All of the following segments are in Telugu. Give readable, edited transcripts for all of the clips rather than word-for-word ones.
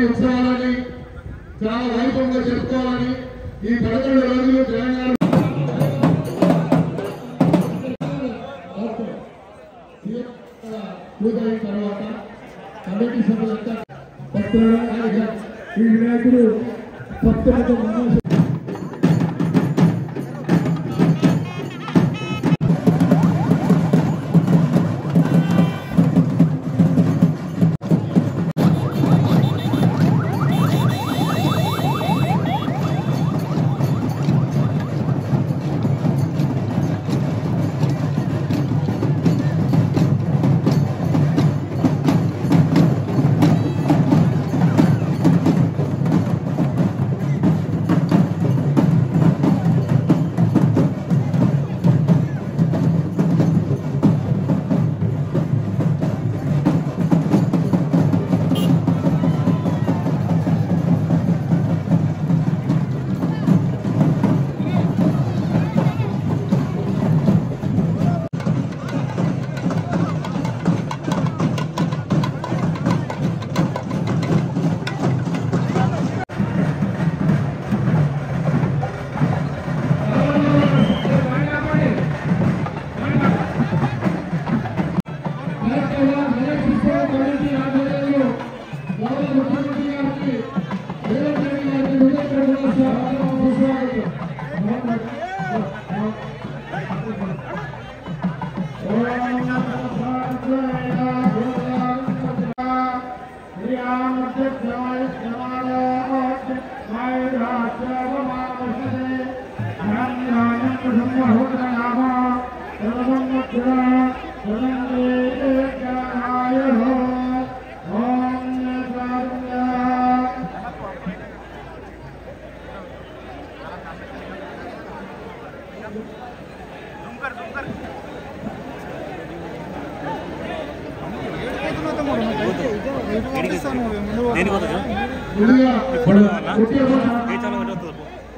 ఉత్సవాలని చాలా వైభవంగా చెప్పుకోవాలని ఈ 11 రోజులు తెలంగాణ పూజైన తర్వాత కమిటీ సభ్యులంతా ఈ వినాయకుడు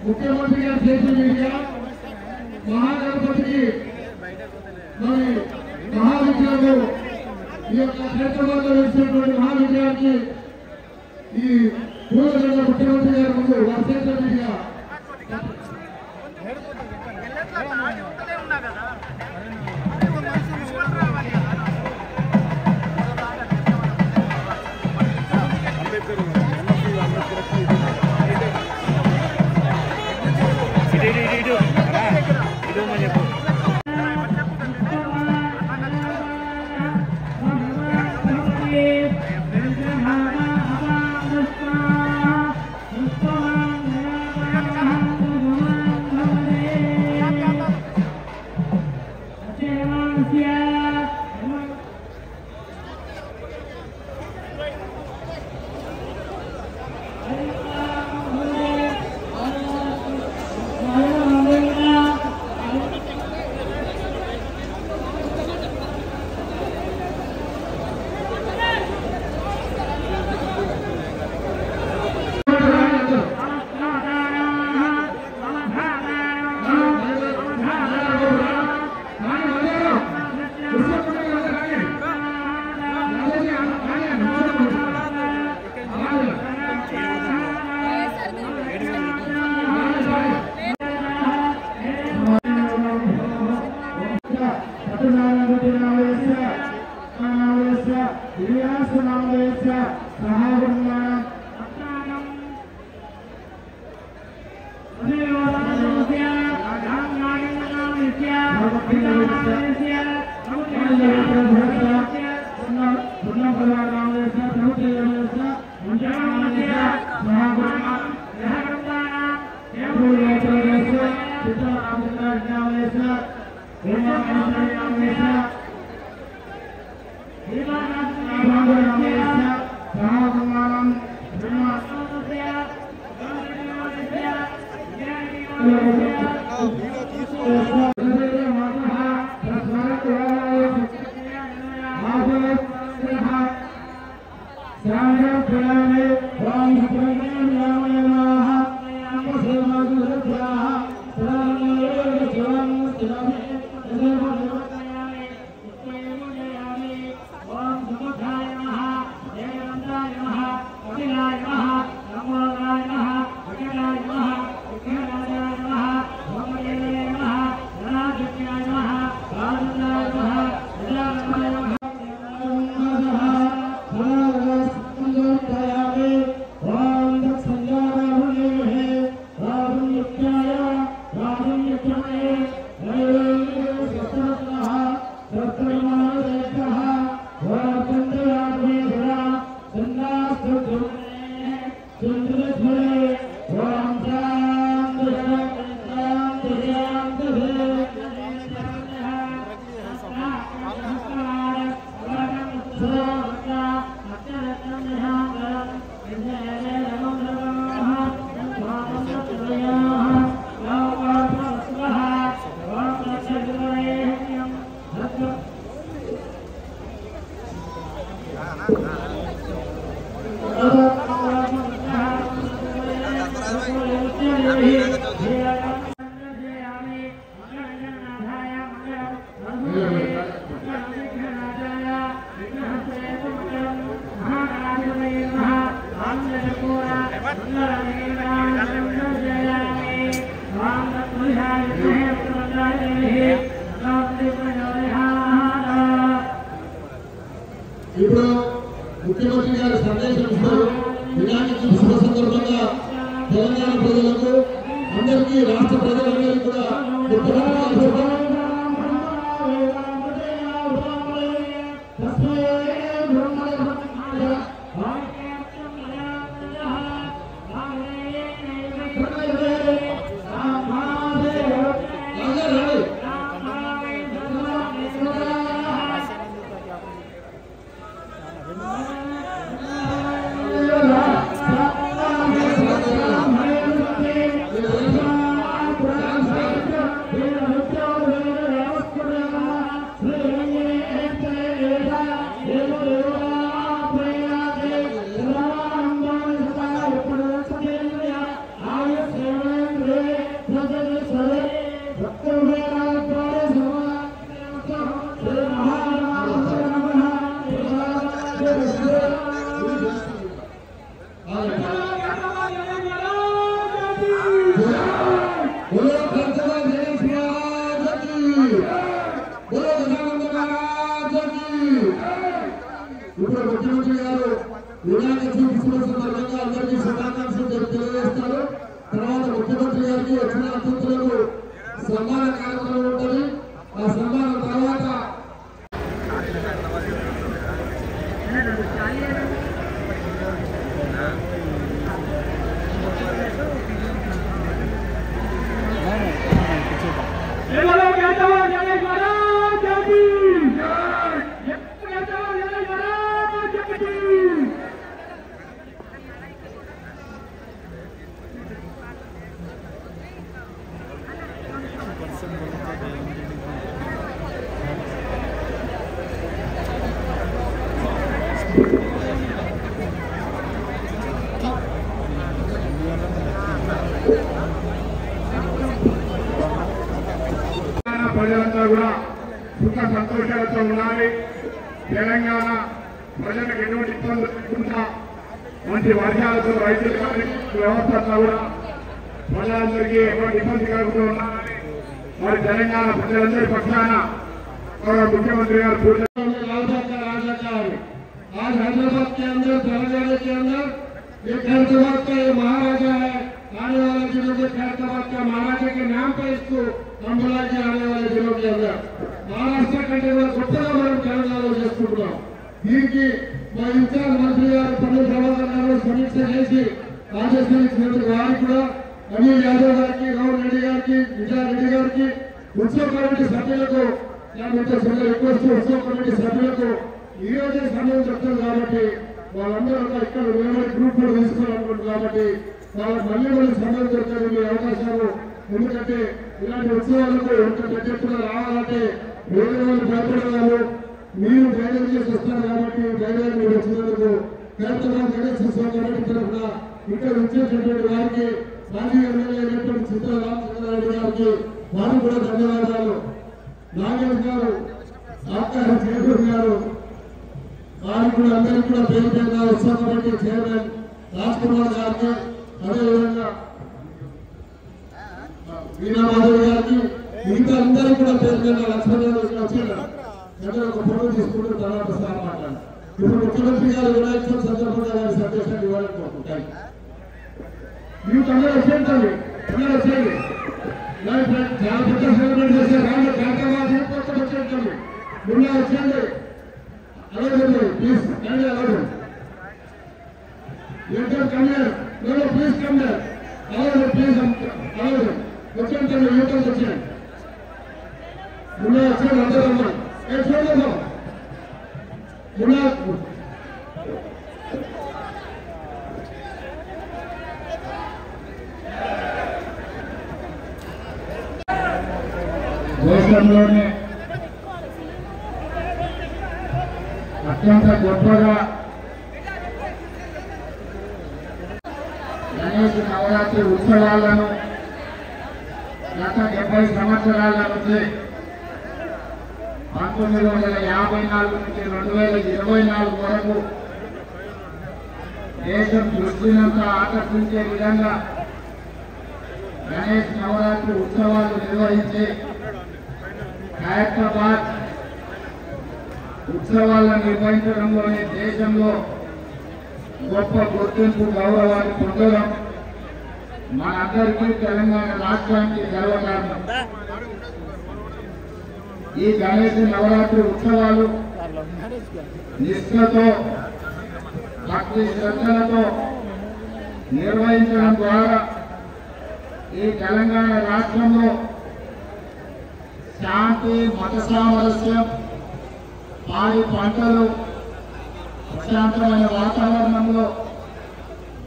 ముఖ్యమంత్రి గారు చేసిన మీడియా మహాగణపతికి మరి మహావిద్యాలయం ఈ యొక్క హైదరాబాద్లో వేసినటువంటి మహావిద్యాలయానికి ఈ పూర్వ ముఖ్యమంత్రి గారి ముందు వారు చేసిన మీడియా ఇప్పుడు ముఖ్యమంత్రి గారు సందేశం ఇస్తారు. వినాయక చవితి సందర్భంగా తెలంగాణ ప్రజలకు అందరికీ రాష్ట్ర ప్రజలందరికీ కూడా ఇప్పుడు ముఖ్యమంత్రి గారు వినాయక చవితి సందర్భంగా అందరికీ శుభాకాంక్షలు తెలియజేస్తారు. తర్వాత ముఖ్యమంత్రి గారికి వచ్చిన అతిథులకు సన్మాన కార్యక్రమం ఉంటుంది. ఆ సన్మానం తర్వాత ప్రజలంతా కూడా సుఖ సంతోషాలతో ఉండాలి. తెలంగాణ ప్రజలకు ఎటువంటి ఇబ్బంది లేకుండా మంచి వర్షాలతో రైతులు కానీ వ్యవస్థ అంతా కూడా ప్రజలందరికీ ఎటువంటి ఇబ్బంది కలుగుతూ ఉండాలని మరి తెలంగాణ ప్రజలందరి పక్షాన मुख्यमंत्री आज हैदराबाद के अंदर तेलंगाना के अंदर एक खैरताबाद का ये महाराजा है। आने वाले दिनों में खैरताबाद का महाराजा के नाम पर इसको हम बुलाएंगे। आने वाले दिनों के अंदर महाराष्ट्र कंटे में కొత్తగా మనం తెలంగాణలో చేసుకుంటున్నాం। దీనికి మా ఇన్ఛార్జ్ మంత్రి గారు పన్ను ప్రభాకర్ గారు సమీక్ష చేసి ఆదేశాలు ఇచ్చినట్టు వారికి కూడా అనిల్ యాదవ్ గారికి, రాహుల్ రెడ్డి గారికి, విజయారెడ్డి గారికి, ఉత్సవ కమిటీ సభ్యులకు రిక్వెస్ట్ ఉత్సవ కమిటీ సభ్యులకు ఈ రోజే సమయం చెప్తారు కాబట్టి వాళ్ళందరూ ఇక్కడ నిలబడి గ్రూప్ కూడా తీసుకోవాలనుకుంటారు కాబట్టి వాళ్ళకి మళ్ళీ సమయం దొరుకుతుంది మీ అవకాశాలు। ఎందుకంటే ఇలాంటి ఉత్సవాలకు ఎంత పెద్ద ఎత్తున రావాలంటే వేరే వాళ్ళు భయపడేవాళ్ళు మీరు ధైర్యం చేసి వస్తారు కాబట్టి ధైర్యం మీరు వచ్చినందుకు ఖైరతాబాద్ గణేష్ ఉత్సవ కమిటీ తరఫున ఇక్కడ వచ్చేటటువంటి వారికి మాజీ ఎమ్మెల్యే అయినటువంటి చిత్ర రామచంద్రారెడ్డి గారికి వారికి కూడా ధన్యవాదాలు। నాగేష్ గారు, ఆకాశ జయపూర్ గారు, వారికి కూడా అందరికీ కూడా పేరు పేరుగా ఉత్సవ కమిటీ చైర్మన్ రాజ్ కుమార్ గారికి, అదేవిధంగా వీణా మాధవ్ గారికి, మిగతా అందరికీ కూడా పేరు పేరుగా లక్ష్మణ్ గారు వచ్చారు। దగ్గర ఒక ఫోటో తీసుకుంటూ తర్వాత సార్ మాట్లాడారు। ఇప్పుడు ముఖ్యమంత్రి గారు వినాయక చవితి సందర్భంగా వారి సందేశాన్ని ఇవ్వాలని కోరుకుంటారు। మీకు అందరూ వచ్చేయండి, అందరూ వచ్చేయండి। చాలా పెద్ద సెలబ్రేట్ చేశారు. వాళ్ళు ఖైరతాబాద్ కొత్త వచ్చేటప్పుడు ముందు వచ్చేయండి. అలాగే ప్లీజ్ అండి అలాగే కమ్యూర్ ప్లీజ్ కమ్యూర్ అలాగే ప్లీజ్ అలాగే వచ్చేయండి. యూట్యూబ్ వచ్చేయండి. ముందు వచ్చేయండి అందరూ చూడలేదు ముందు దేశంలోనే అత్యంత గొప్పగా గణేష్ నవరాత్రి ఉత్సవాలను గత 70 సంవత్సరాల నుంచి 1954 నుంచి 2024 వరకు దేశం దృష్టినంతా ఆకర్షించే విధంగా గణేష్ నవరాత్రి ఉత్సవాలు నిర్వహించి ఖైరతాబాద్ ఉత్సవాలను నిర్వహించడంలోనే దేశంలో గొప్ప గుర్తింపు గౌరవాన్ని పొందడం మనందరికీ తెలంగాణ రాష్ట్రానికి గర్వకారణం. ఈ గణేష్ నవరాత్రి ఉత్సవాలు నిష్ఠతో భక్తి శ్రద్ధలతో నిర్వహించడం ద్వారా ఈ తెలంగాణ రాష్ట్రంలో శాంతి మత సామరస్యం పాడి పంటలు ప్రశాంతమైన వాతావరణంలో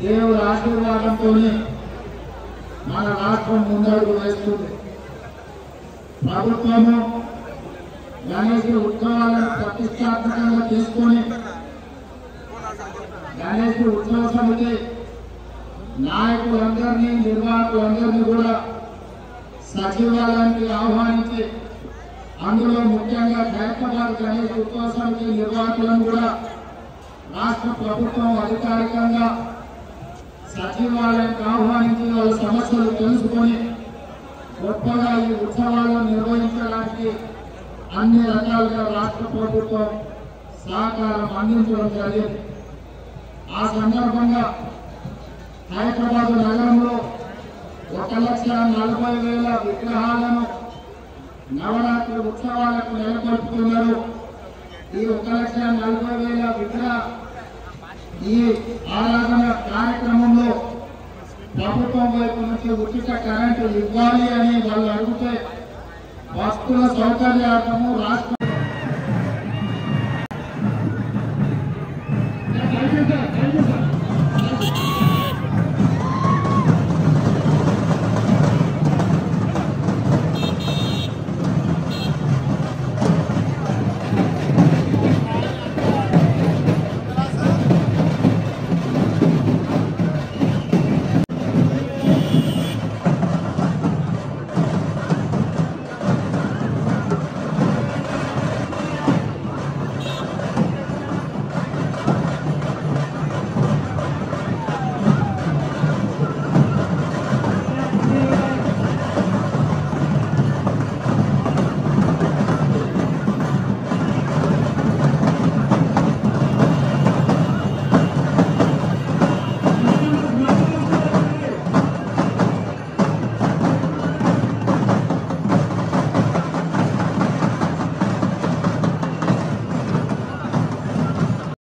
దేవుడి ఆశీర్వాదంతో మన రాష్ట్రం ముందడుగు వేస్తుంది. ప్రభుత్వము గణేష్ ఉత్సవాలను ప్రతిష్టాత్మకంగా తీసుకొని గణేష్ ఉత్సవ సమితి నాయకులందరినీ నిర్వాహకులందరినీ కూడా సచివాలయానికి ఆహ్వానించి అందులో ముఖ్యంగా ఖైరతాబాద్ గణేష్ ఉత్సవ సమితి నిర్వాహకులను కూడా రాష్ట్ర ప్రభుత్వం అధికారికంగా సచివాలయానికి ఆహ్వానించి వాళ్ళ సమస్యలు తెలుసుకొని గొప్పగా ఈ ఉత్సవాలను నిర్వహించడానికి అన్ని రకాలుగా రాష్ట్ర ప్రభుత్వం సహకారం అందించడం జరిగింది. ఆ సందర్భంగా హైదరాబాద్ నగరంలో 1,40,000 విగ్రహాలను నవరాత్రి ఉత్సవాలకు నెలకొల్పుతున్నారు. ఈ 1,40,000 విగ్రహ ఈ ఆరాధన కార్యక్రమంలో ప్రభుత్వం వైపు నుంచి ఉచిత కరెంటు ఇవ్వాలి అని వాళ్ళు అడిగితే భక్తుల సౌకర్యార్థము రాష్ట్ర